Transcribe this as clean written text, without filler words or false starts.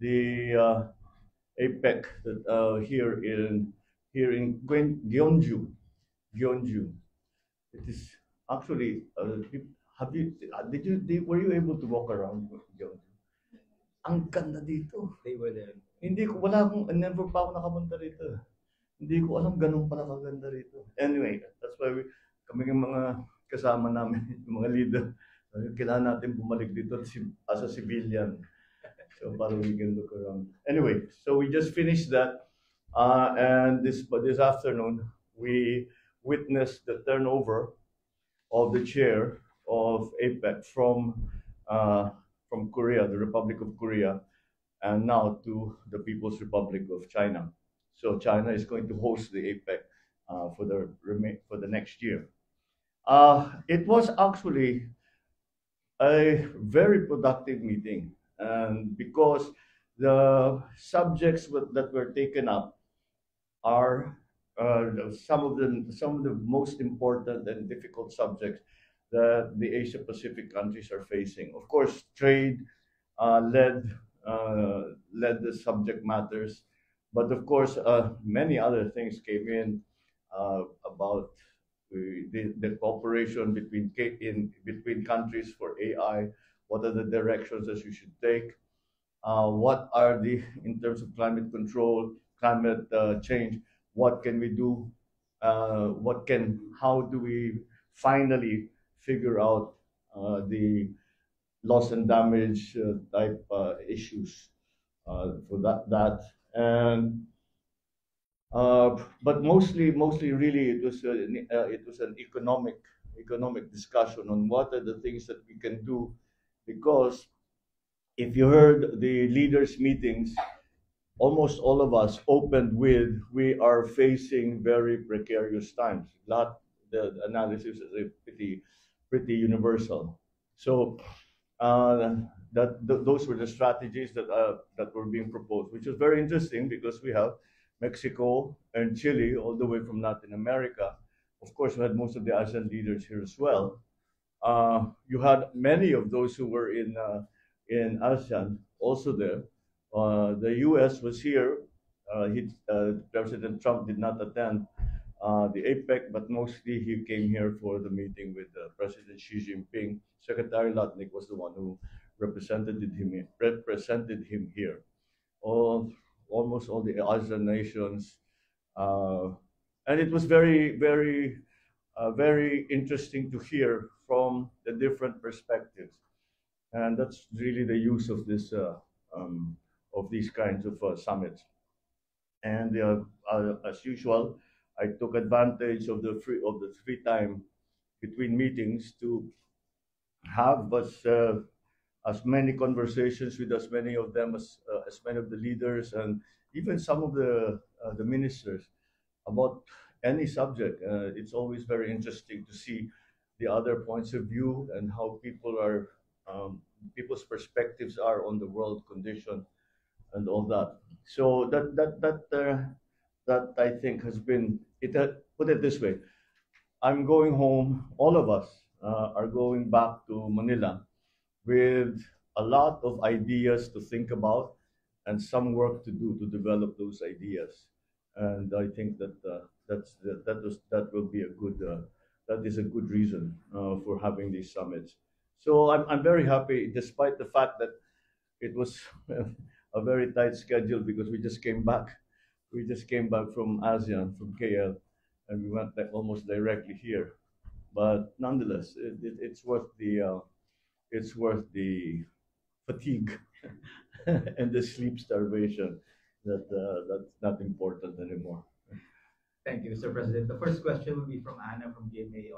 the APEC that here in Gyeongju. Gyeongju. It is actually. Have you? Were you able to walk around Gyeongju? Ang ganda dito. They were there. Hindi ko, wala akong, never pa ako nakapunta rito. Hindi ko alam ganun pala kaganda rito. Anyway, that's why kami yung mga kasama namin, yung mga leader, kailangan natin bumalik dito as a civilian. So para we can look around. Anyway, so we just finished that. And this afternoon, we witnessed the turnover of the chair of APEC from Korea, the Republic of Korea, and now to the People's Republic of China. So China is going to host the APEC for the next year. It was actually a very productive meeting, and because the subjects that were taken up are some of the most important and difficult subjects that the Asia Pacific countries are facing. Of course, trade led the subject matters, but of course, many other things came in about the cooperation between countries for AI. What are the directions that you should take? What are in terms of climate control, climate change? What can we do? How do we finally figure out the loss and damage type issues for that and but mostly really it was an economic discussion on what are the things that we can do, because if you heard the leaders meetings, almost all of us opened with, we are facing very precarious times. The analysis is pretty universal. So those were the strategies that were being proposed, which was very interesting because we have Mexico and Chile all the way from Latin America. Of course, we had most of the ASEAN leaders here as well. You had many of those who were in ASEAN also there. The U.S. was here. President Trump did not attend the APEC, but mostly he came here for the meeting with President Xi Jinping. Secretary Lutnick was the one who represented him here. Almost all the ASEAN nations, and it was very interesting to hear from the different perspectives, and that's really the use of of these kinds of summits. And as usual, I took advantage of the free time between meetings to have as many conversations with as many of them as many of the leaders and even some of the ministers about any subject. It's always very interesting to see the other points of view and how people's perspectives are on the world condition and all that. So that I think has been it. Put it this way: I'm going home. All of us are going back to Manila with a lot of ideas to think about and some work to do to develop those ideas. And I think that will be a good that is a good reason for having these summits. So I'm very happy, despite the fact that it was a very tight schedule because we just came back. We just came back from ASEAN, from KL, and we went almost directly here. But nonetheless, it's worth the fatigue and the sleep starvation that's not important anymore. Thank you, Mr. President. The first question will be from Anna from GMA.